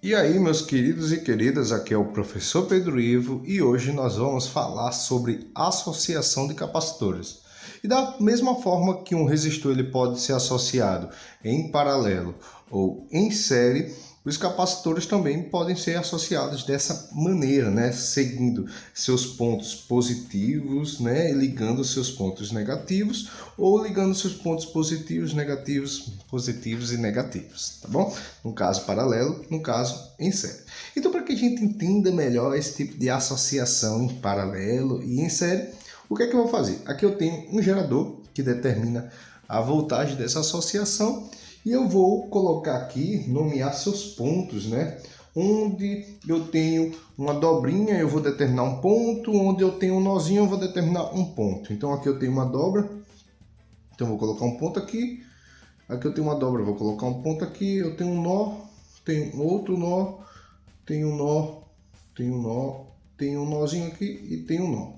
E aí, meus queridos e queridas, aqui é o professor Pedro Ivo e hoje nós vamos falar sobre associação de capacitores. E da mesma forma que um resistor ele pode ser associado em paralelo ou em série, os capacitores também podem ser associados dessa maneira, né? Seguindo seus pontos positivos, né? E ligando seus pontos negativos ou ligando seus pontos positivos, negativos, positivos e negativos, tá bom? No caso paralelo, no caso em série. Então, para que a gente entenda melhor esse tipo de associação em paralelo e em série, o que é que eu vou fazer? Aqui eu tenho um gerador que determina a voltagem dessa associação e eu vou colocar aqui, nomear seus pontos, né? Onde eu tenho uma dobrinha, eu vou determinar um ponto, onde eu tenho um nozinho, eu vou determinar um ponto. Então aqui eu tenho uma dobra, então eu vou colocar um ponto aqui. Aqui eu tenho uma dobra, eu vou colocar um ponto aqui, eu tenho um nó, tenho outro nó, tenho um nó, tenho um nó, tenho um nozinho aqui e tenho um nó.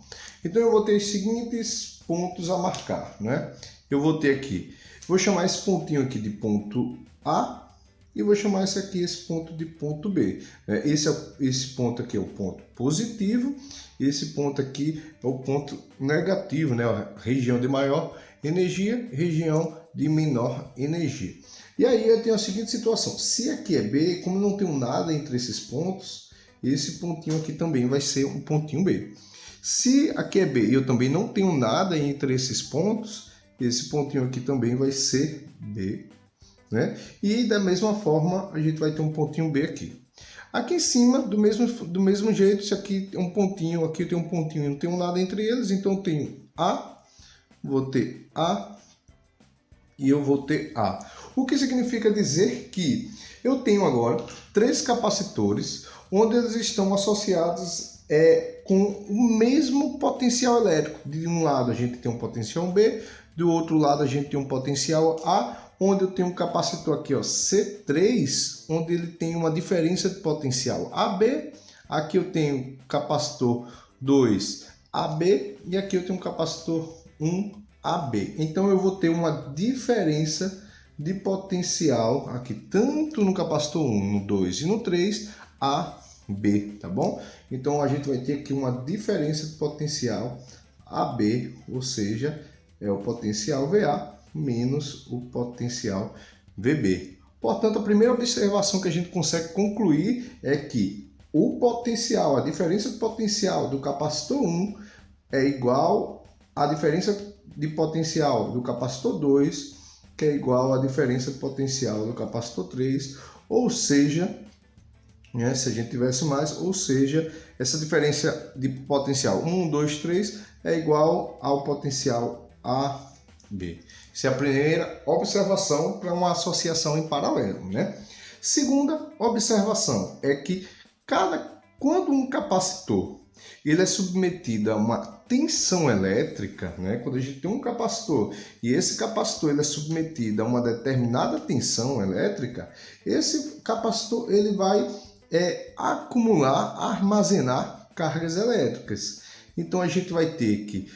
Então eu vou ter os seguintes pontos a marcar, né? Eu vou ter aqui, vou chamar esse pontinho aqui de ponto A e vou chamar esse ponto de ponto B. Esse ponto aqui é o ponto positivo, esse ponto aqui é o ponto negativo, né? Região de maior energia, região de menor energia. E aí eu tenho a seguinte situação, se aqui é B, como não tenho nada entre esses pontos, esse pontinho aqui também vai ser um pontinho B. Se aqui é B e eu também não tenho nada entre esses pontos, esse pontinho aqui também vai ser B, né? E da mesma forma a gente vai ter um pontinho B aqui. Aqui em cima, do mesmo jeito, se aqui tem um pontinho, aqui tem um pontinho, não tenho nada entre eles, então eu tenho A, vou ter A e eu vou ter A. O que significa dizer que eu tenho agora 3 capacitores, onde eles estão associados com o mesmo potencial elétrico. De um lado a gente tem um potencial B, do outro lado a gente tem um potencial A, onde eu tenho um capacitor aqui, ó, C3, onde ele tem uma diferença de potencial AB. Aqui eu tenho capacitor 2 AB e aqui eu tenho um capacitor 1 AB. Então eu vou ter uma diferença de potencial aqui, tanto no capacitor 1, no 2 e no 3, AB, tá bom? Então a gente vai ter aqui uma diferença de potencial AB, ou seja, é o potencial VA menos o potencial VB. Portanto, a primeira observação que a gente consegue concluir é que o potencial, a diferença de potencial do capacitor 1 é igual à diferença de potencial do capacitor 2, que é igual à diferença de potencial do capacitor 3, ou seja, né, se a gente tivesse mais, ou seja, essa diferença de potencial 1, 2, 3 é igual ao potencial AB. Essa é a primeira observação para uma associação em paralelo, né? Segunda observação é que quando um capacitor ele é submetido a uma tensão elétrica, né? Quando a gente tem um capacitor e esse capacitor ele é submetido a uma determinada tensão elétrica, esse capacitor ele vai acumular, armazenar cargas elétricas. Então a gente vai ter que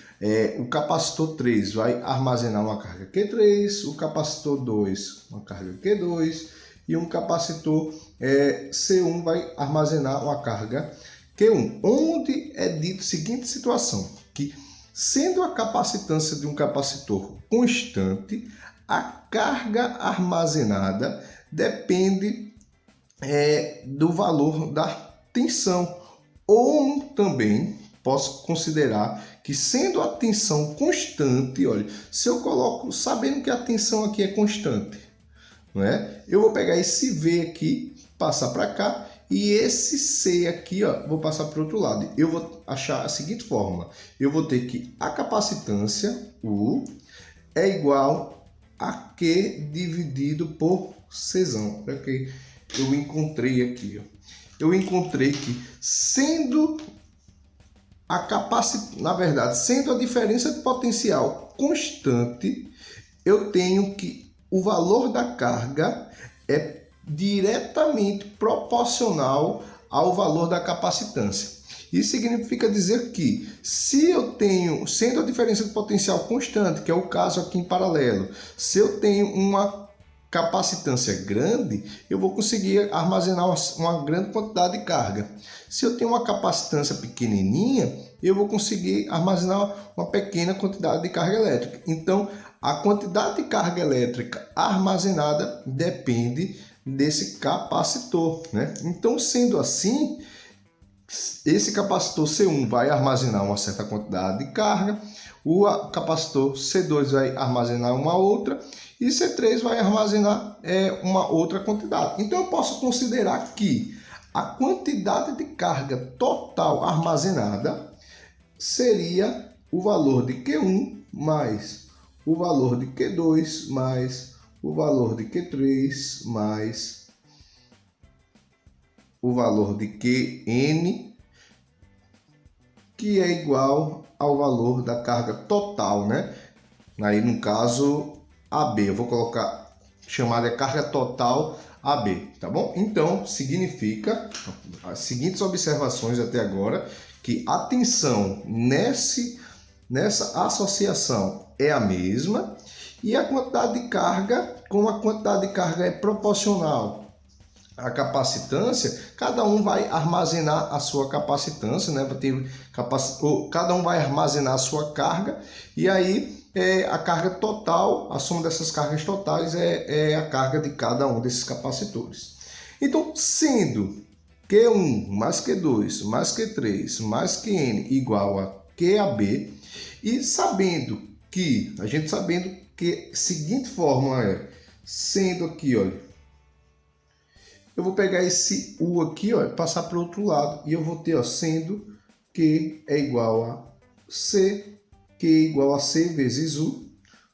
o capacitor 3 vai armazenar uma carga Q3, o capacitor 2 uma carga Q2 e um capacitor C1 vai armazenar uma carga Q1, onde é dito a seguinte situação, que sendo a capacitância de um capacitor constante, a carga armazenada depende do valor da tensão, ou também posso considerar que sendo a tensão constante, olha, se eu coloco, sabendo que a tensão aqui é constante, não é? Eu vou pegar esse V aqui, passar para cá, e esse C aqui, ó, vou passar para o outro lado. Eu vou achar a seguinte forma, eu vou ter que a capacitância, U, é igual a Q dividido por Czão. Ok? Eu encontrei aqui, ó. Eu encontrei que sendo sendo a diferença de potencial constante, eu tenho que o valor da carga é diretamente proporcional ao valor da capacitância. Isso significa dizer que se eu tenho, sendo a diferença de potencial constante, que é o caso aqui em paralelo, se eu tenho uma capacitância grande, eu vou conseguir armazenar uma grande quantidade de carga. Se eu tenho uma capacitância pequenininha, eu vou conseguir armazenar uma pequena quantidade de carga elétrica. Então, a quantidade de carga elétrica armazenada depende desse capacitor, né? Então, sendo assim, esse capacitor C1 vai armazenar uma certa quantidade de carga, o capacitor C2 vai armazenar uma outra e C3 vai armazenar uma outra quantidade. Então eu posso considerar que a quantidade de carga total armazenada seria o valor de Q1 mais o valor de Q2 mais o valor de Q3 mais o valor de Qn, que é igual ao valor da carga total, né? Aí no caso AB, eu vou colocar chamada carga total AB, tá bom? Então significa as seguintes observações até agora, que a tensão nessa associação é a mesma e a quantidade de carga, como a quantidade de carga é proporcional à capacitância, cada um vai armazenar a sua capacitância, né? Cada um vai armazenar a sua carga e aí a carga total, a soma dessas cargas totais é a carga de cada um desses capacitores. Então, sendo Q1 mais Q2 mais Q3 mais Qn igual a QAB, e sabendo que a seguinte fórmula sendo aqui, olha, eu vou pegar esse U aqui, ó, passar para o outro lado e eu vou ter, ó, sendo Q é igual a C, Q igual a C vezes U,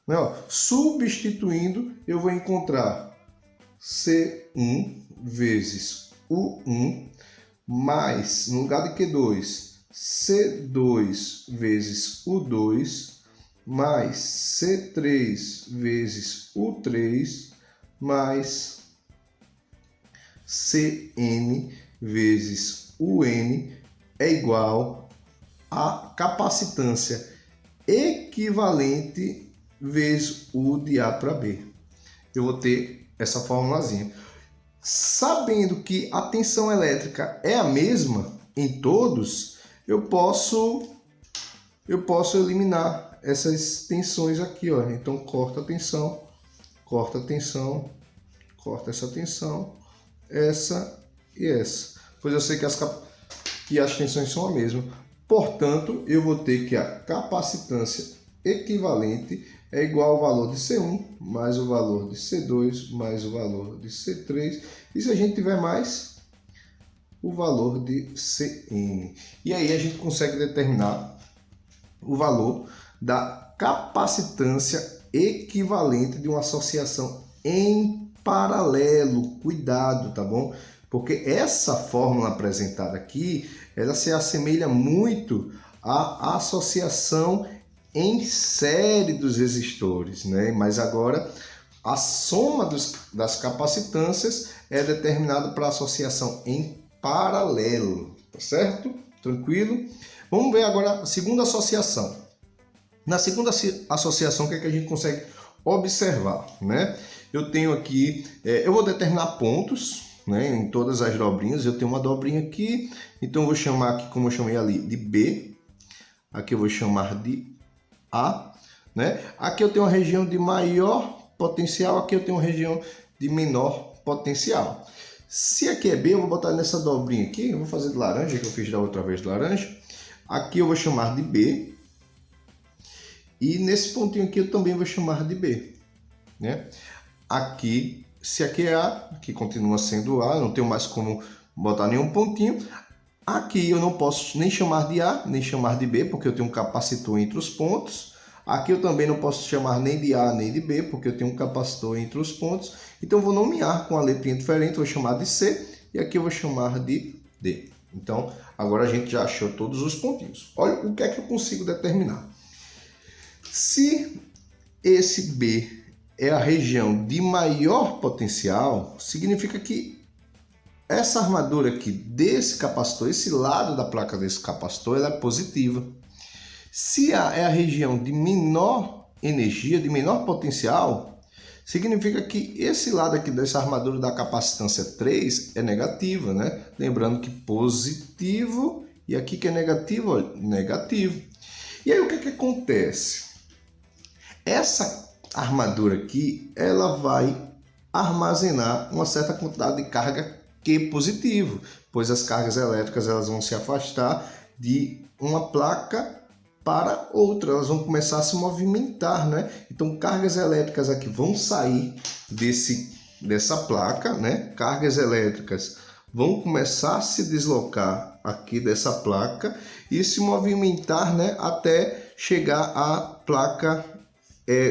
né, ó, substituindo eu vou encontrar C1 vezes U1 mais, no lugar de Q2, C2 vezes U2 mais C3 vezes U3 mais Cn vezes Un é igual a capacitância equivalente vezes U de A para B. Eu vou ter essa formulazinha. Sabendo que a tensão elétrica é a mesma em todos, eu posso eliminar essas tensões aqui, ó. Então corta a tensão, corta essa tensão, essa e essa. Pois eu sei que as tensões são a mesma. Portanto, eu vou ter que a capacitância equivalente é igual ao valor de C1 mais o valor de C2 mais o valor de C3. E se a gente tiver mais, o valor de Cn. E aí a gente consegue determinar o valor da capacitância equivalente de uma associação em paralelo. Cuidado, tá bom? Porque essa fórmula apresentada aqui, ela se assemelha muito à associação em série dos resistores, né? Mas agora a soma das capacitâncias é determinada para associação em paralelo, tá certo? Tranquilo? Vamos ver agora a segunda associação. Na segunda associação, o que é que a gente consegue observar, né? Eu tenho aqui, eu vou determinar pontos, né, em todas as dobrinhas. Eu tenho uma dobrinha aqui, então eu vou chamar aqui, como eu chamei ali, de B. Aqui eu vou chamar de A, né? Aqui eu tenho uma região de maior potencial, aqui eu tenho uma região de menor potencial. Se aqui é B, eu vou botar nessa dobrinha aqui, eu vou fazer de laranja, que eu fiz da outra vez de laranja. Aqui eu vou chamar de B. E nesse pontinho aqui eu também vou chamar de B, né? Aqui, se aqui é A, que continua sendo A, não tenho mais como botar nenhum pontinho. Aqui eu não posso nem chamar de A, nem chamar de B, porque eu tenho um capacitor entre os pontos. Aqui eu também não posso chamar nem de A, nem de B, porque eu tenho um capacitor entre os pontos. Então eu vou nomear com a letrinha diferente, vou chamar de C, e aqui eu vou chamar de D. Então, agora a gente já achou todos os pontinhos. Olha o que é que eu consigo determinar. Se esse B é a região de maior potencial, significa que essa armadura aqui desse capacitor, esse lado da placa desse capacitor, ela é positiva. Se A é a região de menor energia, de menor potencial, significa que esse lado aqui dessa armadura da capacitância 3 é negativa, né? Lembrando que positivo e aqui que é negativo, olha, negativo. E aí o que acontece? Essa armadura aqui, ela vai armazenar uma certa quantidade de carga Q positivo, pois as cargas elétricas elas vão se afastar de uma placa para outra, elas vão começar a se movimentar, né? Então cargas elétricas aqui vão sair dessa placa, né? Cargas elétricas vão começar a se deslocar aqui dessa placa e se movimentar, né? Até chegar à placa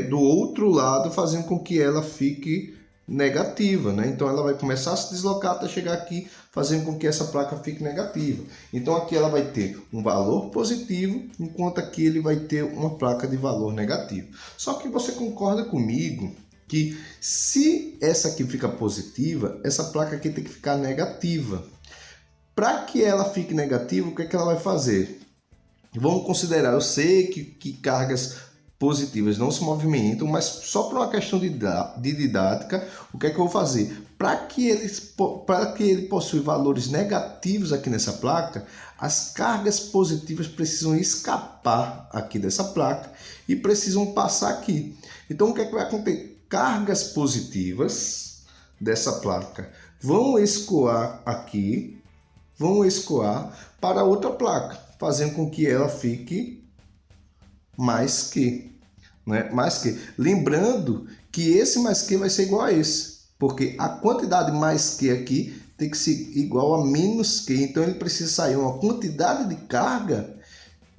do outro lado, fazendo com que ela fique negativa, né? Então ela vai começar a se deslocar até chegar aqui, fazendo com que essa placa fique negativa. Então aqui ela vai ter um valor positivo, enquanto aqui ele vai ter uma placa de valor negativo. Só que você concorda comigo que se essa aqui fica positiva, essa placa aqui tem que ficar negativa. Para que ela fique negativa, o que é que ela vai fazer? Vamos considerar, eu sei que cargas positivas não se movimentam, mas só por uma questão de didática, o que é que eu vou fazer? Para que ele possui valores negativos aqui nessa placa, as cargas positivas precisam escapar aqui dessa placa e precisam passar aqui. Então o que é que vai acontecer? Cargas positivas dessa placa vão escoar aqui, vão escoar para outra placa, fazendo com que ela fique mais que, né? Mais que. Lembrando que esse mais que vai ser igual a esse, porque a quantidade mais que aqui tem que ser igual a menos que, então ele precisa sair uma quantidade de carga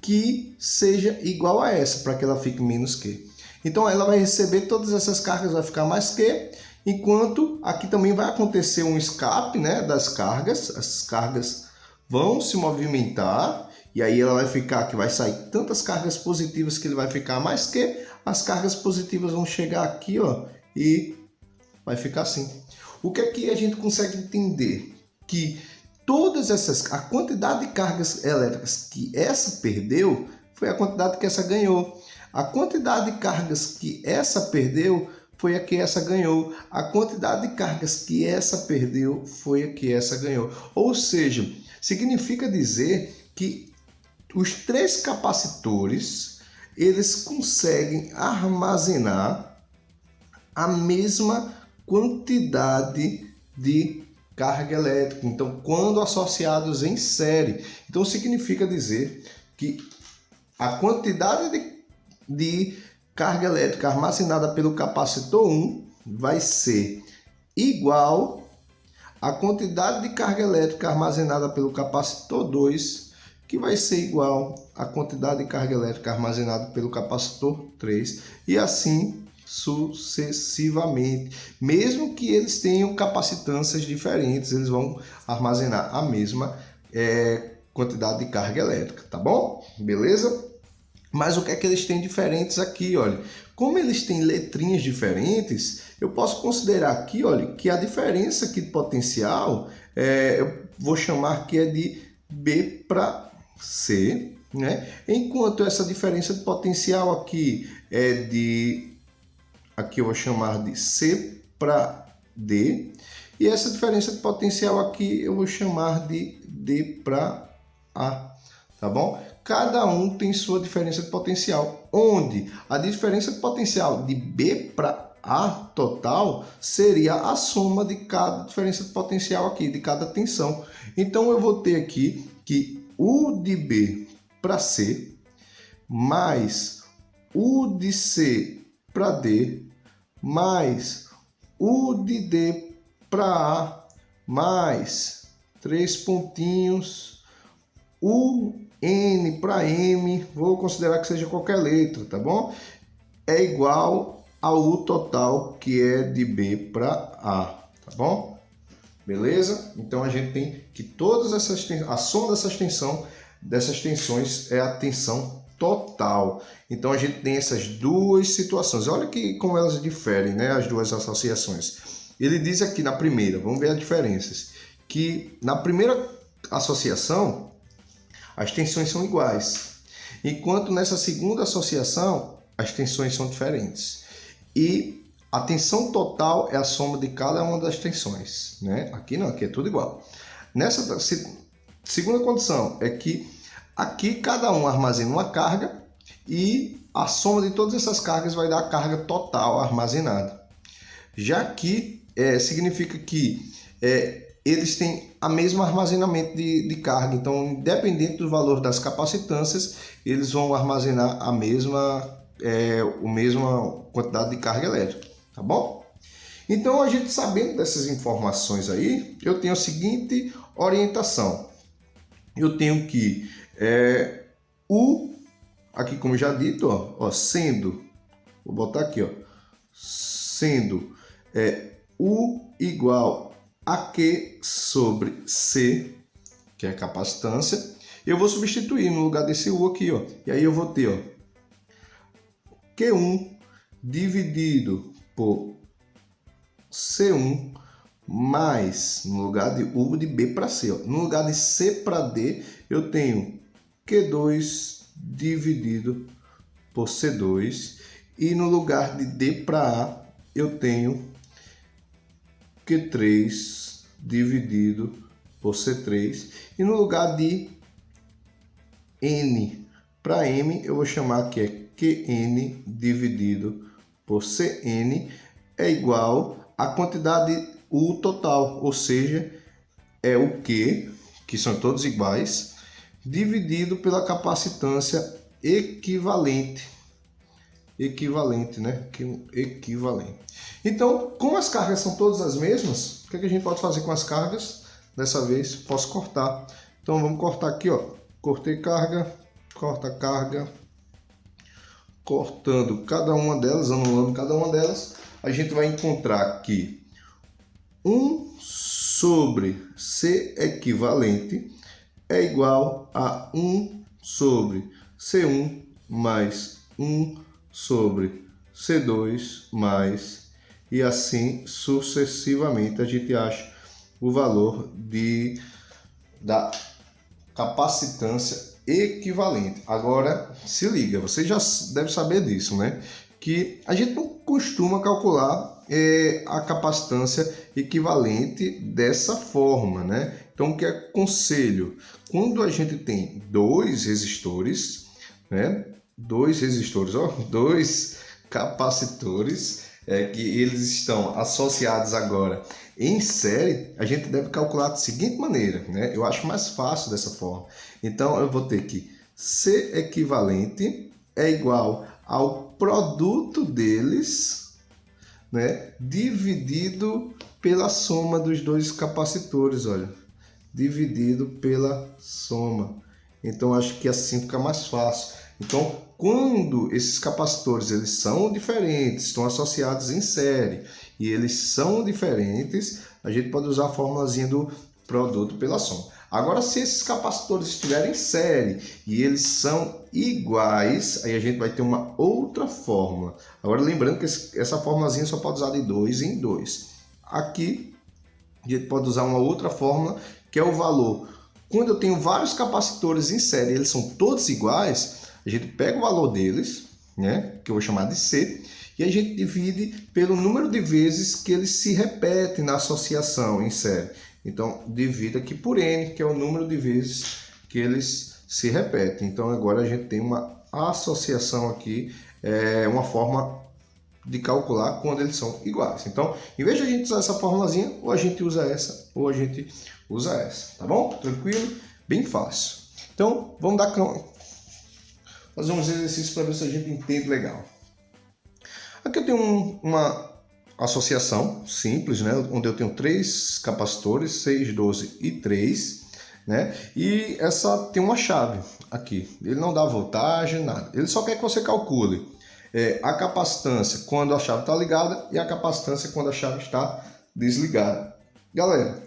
que seja igual a essa, para que ela fique menos que. Então ela vai receber todas essas cargas, vai ficar mais que, enquanto aqui também vai acontecer um escape, né, das cargas, as cargas vão se movimentar, e aí ela vai ficar, que vai sair tantas cargas positivas que ele vai ficar mais que, as cargas positivas vão chegar aqui, ó, e vai ficar assim. O que aqui a gente consegue entender? Que todas essas, a quantidade de cargas elétricas que essa perdeu, foi a quantidade que essa ganhou. A quantidade de cargas que essa perdeu, foi a que essa ganhou. A quantidade de cargas que essa perdeu, foi a que essa ganhou. Ou seja, significa dizer que os três capacitores, eles conseguem armazenar a mesma quantidade de carga elétrica. Então, quando associados em série, então significa dizer que a quantidade de carga elétrica armazenada pelo capacitor 1 vai ser igual à quantidade de carga elétrica armazenada pelo capacitor 2, que vai ser igual à quantidade de carga elétrica armazenada pelo capacitor 3, e assim sucessivamente. Mesmo que eles tenham capacitâncias diferentes, eles vão armazenar a mesma quantidade de carga elétrica, tá bom? Beleza? Mas o que é que eles têm diferentes aqui, olha? Como eles têm letrinhas diferentes, eu posso considerar aqui, olha, que a diferença aqui de potencial, eu vou chamar que é de B para C, né? Enquanto essa diferença de potencial aqui é de, aqui eu vou chamar de C para D, e essa diferença de potencial aqui eu vou chamar de D para A, tá bom? Cada um tem sua diferença de potencial, onde a diferença de potencial de B para A total seria a soma de cada diferença de potencial aqui, de cada tensão. Então eu vou ter aqui que U de B para C mais U de C para D mais U de D para A mais 3 pontinhos U N para M, vou considerar que seja qualquer letra, tá bom? É igual ao U total, que é de B para A, tá bom? Beleza? Então a gente tem que todas essas, a soma dessas tensões é a tensão total. Então a gente tem essas duas situações. Olha que como elas diferem, né? As duas associações. Ele diz aqui na primeira, vamos ver as diferenças, que na primeira associação as tensões são iguais, enquanto nessa segunda associação as tensões são diferentes. E a tensão total é a soma de cada uma das tensões, né? Aqui não, aqui é tudo igual. Nessa segunda condição é que aqui cada um armazena uma carga e a soma de todas essas cargas vai dar a carga total armazenada. Já aqui significa que eles têm a mesmo armazenamento de carga, então independente do valor das capacitâncias, eles vão armazenar a mesma quantidade de carga elétrica, tá bom? Então, a gente sabendo dessas informações aí, eu tenho a seguinte orientação. Eu tenho que aqui como já dito, ó, sendo, vou botar aqui, ó, sendo U igual a Q sobre C, que é a capacitância, eu vou substituir no lugar desse U aqui, ó, e aí eu vou ter, ó, Q1 dividido por C1 mais, no lugar de U, de B para C, ó, no lugar de C para D, eu tenho Q2 dividido por C2 e no lugar de D para A eu tenho Q3 dividido por C3 e no lugar de N para M eu vou chamar que é Qn dividido por Cn é igual à quantidade U total, ou seja, é o Q, que são todos iguais, dividido pela capacitância equivalente, né? Equivalente. Então, como as cargas são todas as mesmas, o que a gente pode fazer com as cargas? Dessa vez, posso cortar. Então, vamos cortar aqui, ó. Cortei carga, corta carga. Cortando cada uma delas, anulando cada uma delas, a gente vai encontrar que 1 sobre C equivalente é igual a 1 sobre C1 mais 1 sobre C2 mais, e assim sucessivamente a gente acha o valor da capacitância equivalente. Agora, se liga, você já deve saber disso, né? Que a gente não costuma calcular a capacitância equivalente dessa forma, né? Então, o que aconselho? Quando a gente tem dois resistores, né? Dois capacitores, que eles estão associados agora em série, a gente deve calcular da seguinte maneira, né? Eu acho mais fácil dessa forma. Então, eu vou ter que C equivalente é igual ao produto deles, né? Dividido pela soma dos dois capacitores, olha. Dividido pela soma. Então, acho que assim fica mais fácil. Então, quando esses capacitores eles são diferentes, estão associados em série e eles são diferentes, a gente pode usar a formulazinha do produto pela soma. Agora, se esses capacitores estiverem em série e eles são iguais, aí a gente vai ter uma outra fórmula. Agora, lembrando que essa formulazinha só pode usar de 2 em 2. Aqui, a gente pode usar uma outra fórmula, que é o valor. Quando eu tenho vários capacitores em série e eles são todos iguais, a gente pega o valor deles, né, que eu vou chamar de C, e a gente divide pelo número de vezes que eles se repetem na associação em série. Então, divide aqui por N, que é o número de vezes que eles se repetem. Então, agora a gente tem uma associação aqui, uma forma de calcular quando eles são iguais. Então, em vez de a gente usar essa formulazinha, ou a gente usa essa, ou a gente usa essa. Tá bom? Tranquilo? Bem fácil. Então, vamos fazer uns exercícios para ver se a gente entende legal. Aqui eu tenho uma associação simples, né, onde eu tenho 3 capacitores, 6, 12 e 3, né, e essa tem uma chave aqui. Ele não dá voltagem, nada. Ele só quer que você calcule a capacitância quando a chave está ligada e a capacitância quando a chave está desligada. Galera,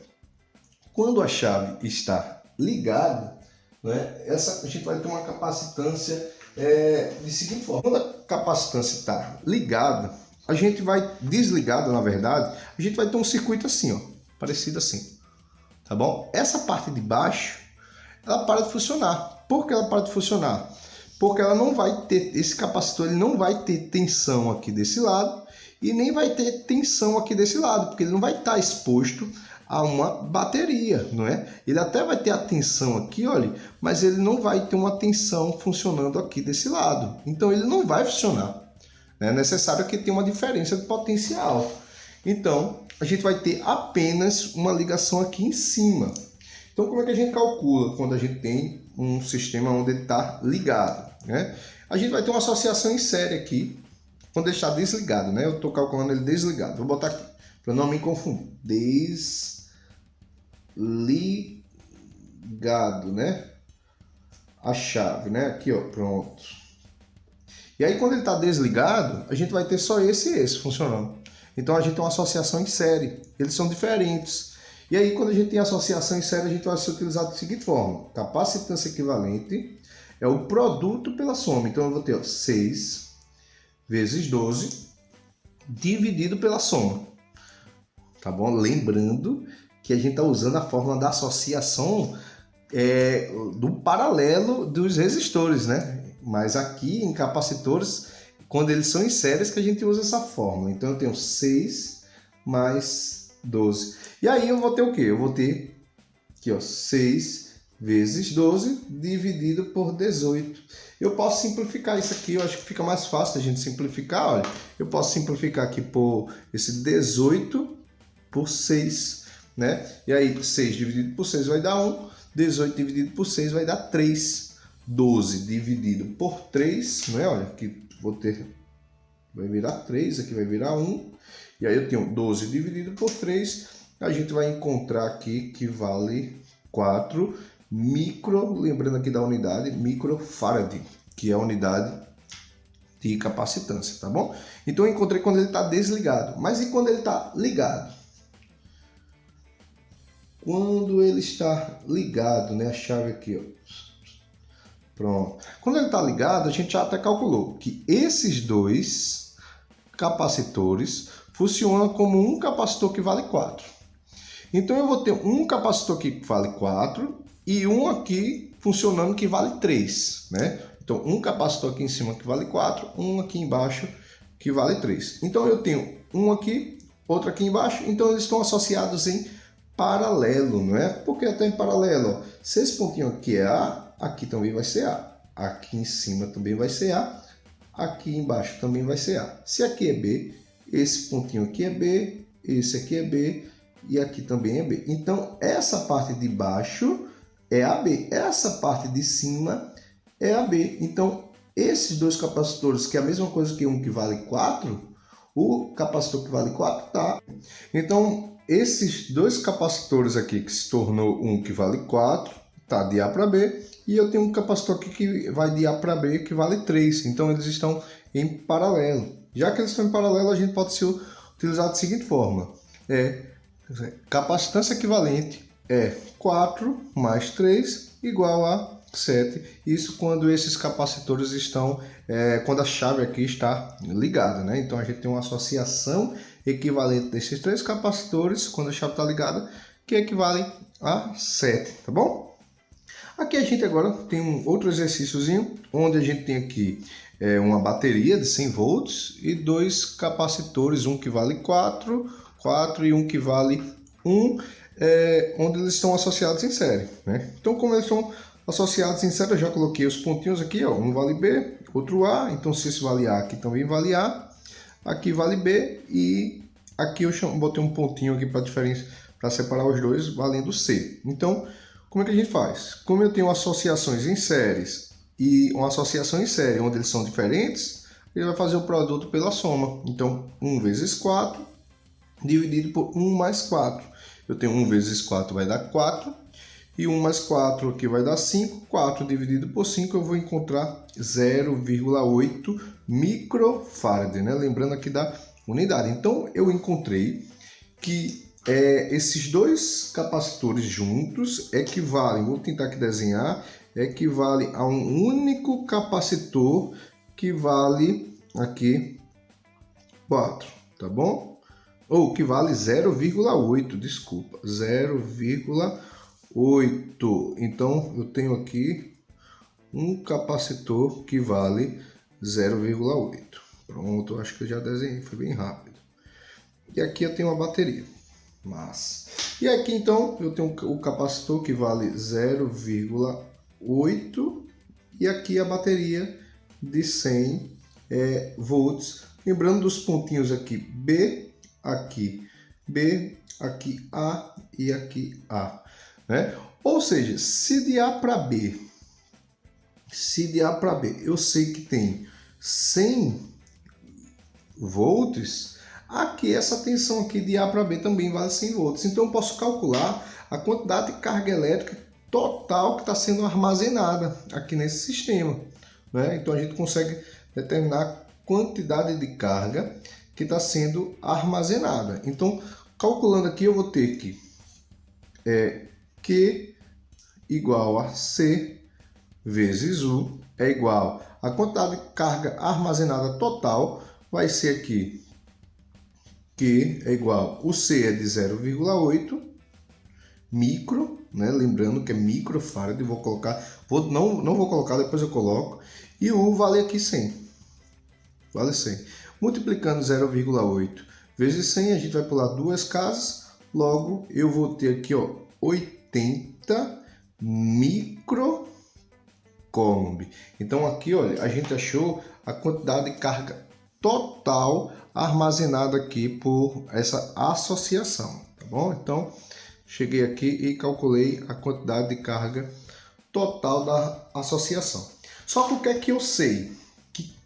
quando a chave está ligada, né, a gente vai ter uma capacitância de seguinte forma. Quando a capacitância está ligada, a gente vai desligada, na verdade, a gente vai ter um circuito assim, ó, parecido assim, tá bom? Essa parte de baixo, ela para de funcionar. Por que ela para de funcionar? Porque ela não vai ter, esse capacitor ele não vai ter tensão aqui desse lado e nem vai ter tensão aqui desse lado, porque ele não vai estar exposto a uma bateria, não é? Ele até vai ter a tensão aqui, olha, mas ele não vai ter uma tensão funcionando aqui desse lado. Então ele não vai funcionar. É necessário que tenha uma diferença de potencial. Então a gente vai ter apenas uma ligação aqui em cima. Então como é que a gente calcula quando a gente tem um sistema onde ele está ligado, né? A gente vai ter uma associação em série aqui, quando ele está desligado, né? Eu estou calculando ele desligado. Vou botar aqui, para não me confundir. Desligado, né? A chave, né? Aqui, ó, pronto. E aí, quando ele está desligado, a gente vai ter só esse e esse funcionando. Então, a gente tem uma associação em série. Eles são diferentes. E aí, quando a gente tem associação em série, a gente vai se utilizar da seguinte forma. Capacitância equivalente é o produto pela soma. Então, eu vou ter, ó, 6 vezes 12 dividido pela soma. Tá bom? Lembrando que a gente está usando a fórmula da associação do paralelo dos resistores, né? Mas aqui em capacitores, quando eles são em séries, que a gente usa essa fórmula. Então eu tenho 6 mais 12. E aí eu vou ter o quê? Eu vou ter aqui, ó, 6 vezes 12 dividido por 18. Eu posso simplificar isso aqui, eu acho que fica mais fácil a gente simplificar. Olha, eu posso simplificar aqui por esse 18 por 6, né? E aí 6 dividido por 6 vai dar 1, 18 dividido por 6 vai dar 3. 12 dividido por 3, né? Olha, aqui vou ter, vai virar 3, aqui vai virar 1. E aí eu tenho 12 dividido por 3, a gente vai encontrar aqui que vale 4 micro, lembrando aqui da unidade, microfarad, que é a unidade de capacitância, tá bom? Então eu encontrei quando ele está desligado. Mas e quando ele está ligado? Quando ele está ligado, né? A chave aqui, ó. Pronto. Quando ele está ligado, a gente já até calculou que esses dois capacitores funcionam como um capacitor que vale 4. Então eu vou ter um capacitor aqui que vale 4 e um aqui funcionando que vale 3, né? Então um capacitor aqui em cima que vale 4, um aqui embaixo que vale 3. Então eu tenho um aqui, outro aqui embaixo, então eles estão associados em paralelo, não é? Porque até em paralelo, ó, se esse pontinho aqui é A, aqui também vai ser A. Aqui em cima também vai ser A. Aqui embaixo também vai ser A. Se aqui é B, esse pontinho aqui é B, esse aqui é B e aqui também é B. Então, essa parte de baixo é AB. Essa parte de cima é AB. Então, esses dois capacitores, que é a mesma coisa que um que vale 4, o capacitor que vale 4 tá. Então, esses dois capacitores aqui que se tornou um que vale 4, tá de A para B, e eu tenho um capacitor aqui que vai de A para B que vale 3. Então eles estão em paralelo. Já que eles estão em paralelo, a gente pode se utilizar da seguinte forma. Capacitância equivalente é 4 mais 3 igual a 7. Isso quando esses capacitores estão, quando a chave aqui está ligada, né? Então a gente tem uma associação equivalente desses três capacitores quando a chave está ligada, que equivale a 7, tá bom? Aqui a gente agora tem um outro exercíciozinho, onde a gente tem aqui uma bateria de 100 volts e dois capacitores, um que vale 4 e um que vale 1, onde eles estão associados em série, né? Então, como eles estão associados em série, eu já coloquei os pontinhos aqui, ó, um vale B, outro A, então se esse vale A, aqui também vale A, aqui vale B e aqui eu botei um pontinho aqui para diferença, para separar os dois, valendo C. Então, como é que a gente faz? Como eu tenho associações em séries e uma associação em série onde eles são diferentes, ele vai fazer o produto pela soma. Então, 1 vezes 4 dividido por 1 mais 4. Eu tenho 1 vezes 4 vai dar 4 e 1 mais 4 aqui vai dar 5. 4 dividido por 5 eu vou encontrar 0,8 microfarad, né? Lembrando aqui da unidade. Então, eu encontrei que esses dois capacitores juntos equivalem, vou tentar aqui desenhar, equivale a um único capacitor que vale aqui 4, tá bom? Ou que vale 0,8, desculpa, 0,8. Então eu tenho aqui um capacitor que vale 0,8. Pronto, acho que eu já desenhei, foi bem rápido. e aqui eu tenho uma bateria. Mas e aqui então eu tenho o capacitor que vale 0,8 e aqui a bateria de 100 volts. Lembrando dos pontinhos aqui B, aqui B, aqui A e aqui A, né? Ou seja, se de A para B, eu sei que tem 100 volts, aqui essa tensão aqui de A para B também vale 100 volts. Então eu posso calcular a quantidade de carga elétrica total que está sendo armazenada aqui nesse sistema, né? Então a gente consegue determinar a quantidade de carga que está sendo armazenada. Então, calculando aqui, eu vou ter que Q igual a C vezes U é igual a quantidade de carga armazenada total, vai ser aqui Q é igual, o C é de 0,8 micro, né? Lembrando que é microfarad, vou colocar, não vou colocar, depois eu coloco, e o U vale aqui 100, vale 100. Multiplicando 0,8 vezes 100, a gente vai pular duas casas, logo eu vou ter aqui, ó, 80 microcoulomb. Então aqui, olha, a gente achou a quantidade de carga total armazenada aqui por essa associação, tá bom? Então, cheguei aqui e calculei a quantidade de carga total da associação. Só que o que é que eu sei? Que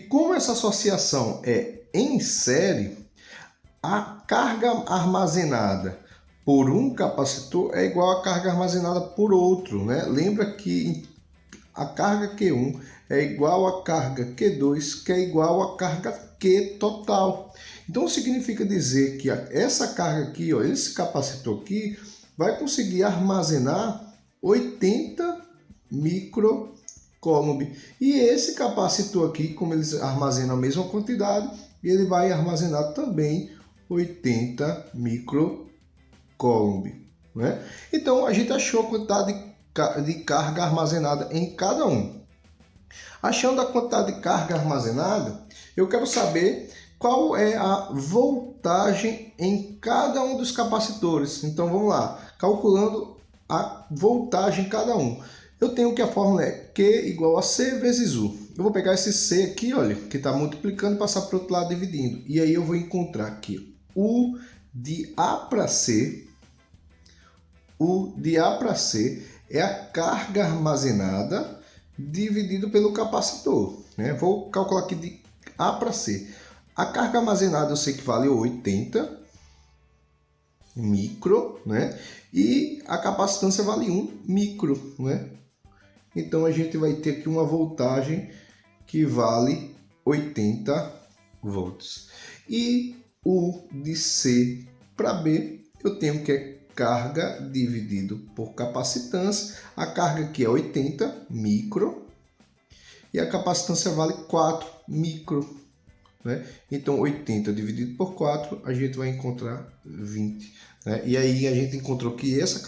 como essa associação é em série, a carga armazenada por um capacitor é igual à carga armazenada por outro, né? Lembra que a carga Q1 é igual à carga Q2, que é igual à carga Q total. Então significa dizer que essa carga aqui, ó, esse capacitor aqui, vai conseguir armazenar 80 microcoulomb. E esse capacitor aqui, como eles armazenam a mesma quantidade, ele vai armazenar também 80 microcoulomb, né? Então a gente achou a quantidade de carga armazenada em cada um. Achando a quantidade de carga armazenada, eu quero saber qual é a voltagem em cada um dos capacitores. Então vamos lá, calculando a voltagem em cada um. Eu tenho que a fórmula é Q igual a C vezes U. Eu vou pegar esse C aqui, olha, que está multiplicando e passar para o outro lado dividindo. E aí eu vou encontrar aqui U de A para C. U de A para C é a carga armazenada dividido pelo capacitor, né? Vou calcular aqui de A para C. A carga armazenada eu sei que vale 80 micro, né? E a capacitância vale 1 micro, né? Então a gente vai ter aqui uma voltagem que vale 80 volts. E U de C para B eu tenho que é carga dividido por capacitância. A carga aqui é 80 micro e a capacitância vale 4 micro, né? Então 80 dividido por 4 a gente vai encontrar 20, né? E aí a gente encontrou que essa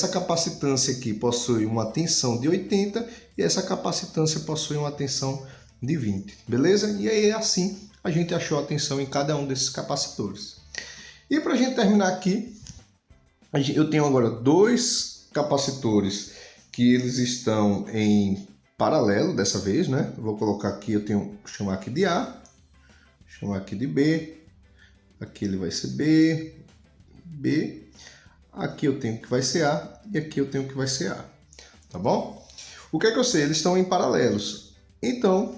capacitância aqui possui uma tensão de 80 e essa capacitância possui uma tensão de 20, beleza? E aí assim a gente achou a tensão em cada um desses capacitores. E para a gente terminar aqui, eu tenho agora dois capacitores que eles estão em paralelo dessa vez, né? Eu vou colocar aqui, vou chamar aqui de A, chamar aqui de B, aqui ele vai ser B, B, aqui eu tenho que vai ser A e aqui eu tenho que vai ser A, tá bom? O que é que eu sei? Eles estão em paralelos. Então,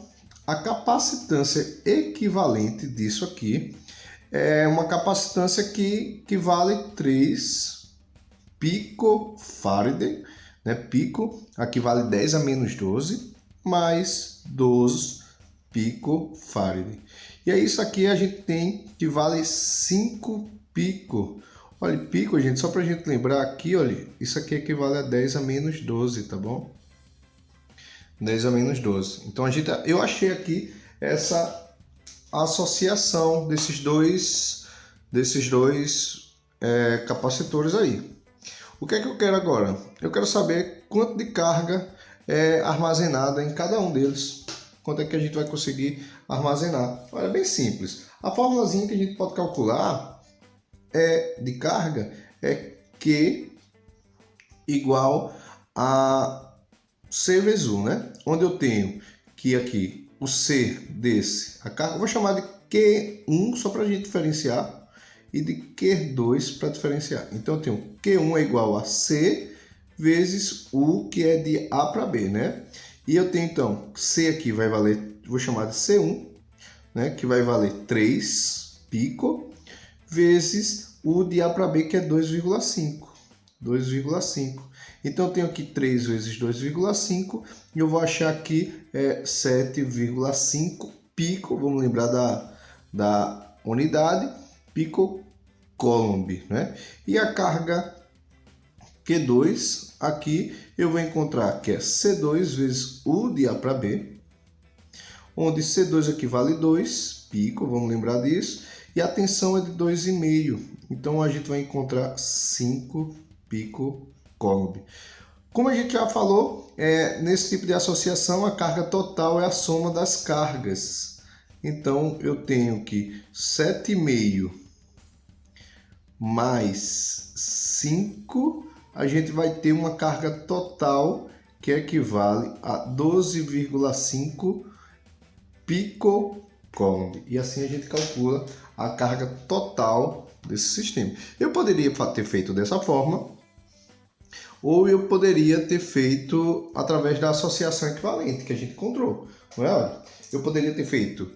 a capacitância equivalente disso aqui é uma capacitância que vale 3 picofarad, né? Pico, aqui vale 10 a menos 12, mais 12 picofarad. E aí isso aqui a gente tem que vale 5 pico. Olha, pico, gente, só para a gente lembrar aqui, olha, isso aqui equivale a 10 a menos 12, tá bom? 10 a menos 12. Então eu achei aqui essa associação desses dois capacitores aí. O que é que eu quero agora? Eu quero saber quanto de carga é armazenada em cada um deles. quanto é que a gente vai conseguir armazenar. Olha, é bem simples. A formulazinha que a gente pode calcular de carga é Q igual a C vezes U, né? Onde eu tenho que aqui o C desse, a carga, eu vou chamar de Q1 só para a gente diferenciar e de Q2 para diferenciar. Então eu tenho Q1 é igual a C vezes U, que é de A para B, né? E eu tenho então C aqui vai valer, vou chamar de C1, né? Que vai valer 3 pico vezes U de A para B, que é 2,5. 2,5. Então eu tenho aqui 3 vezes 2,5 e eu vou achar aqui 7,5 pico, vamos lembrar da unidade, pico coulomb, né? E a carga Q2 aqui eu vou encontrar que é C2 vezes U de A para B, onde C2 aqui vale 2 pico, vamos lembrar disso, e a tensão é de 2,5, então a gente vai encontrar 5 pico coulomb. Como a gente já falou, nesse tipo de associação a carga total é a soma das cargas. Então eu tenho que 7,5 mais 5, a gente vai ter uma carga total que equivale a 12,5 pico coulomb. E assim a gente calcula a carga total desse sistema. Eu poderia ter feito dessa forma, ou eu poderia ter feito através da associação equivalente que a gente encontrou. Não é? Eu poderia ter feito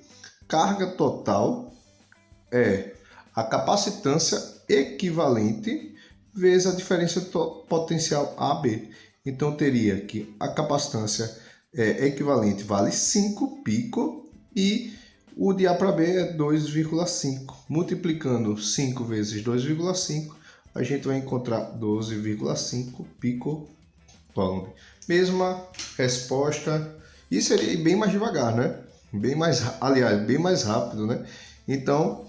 carga total é a capacitância equivalente vezes a diferença potencial AB. Então, teria que a capacitância equivalente vale 5 pico e o de A para B é 2,5. Multiplicando 5 vezes 2,5, a gente vai encontrar 12,5 pico coulomb. Mesma resposta, e seria bem mais devagar, né? Bem mais rápido, né? Então,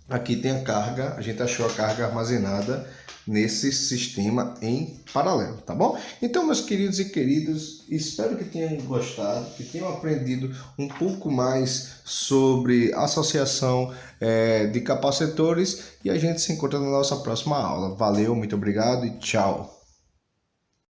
aqui tem a carga, a gente achou a carga armazenada nesse sistema em paralelo, tá bom? Então, meus queridos e queridas, espero que tenham gostado, que tenham aprendido um pouco mais sobre associação de capacitores, e a gente se encontra na nossa próxima aula. Valeu, muito obrigado e tchau!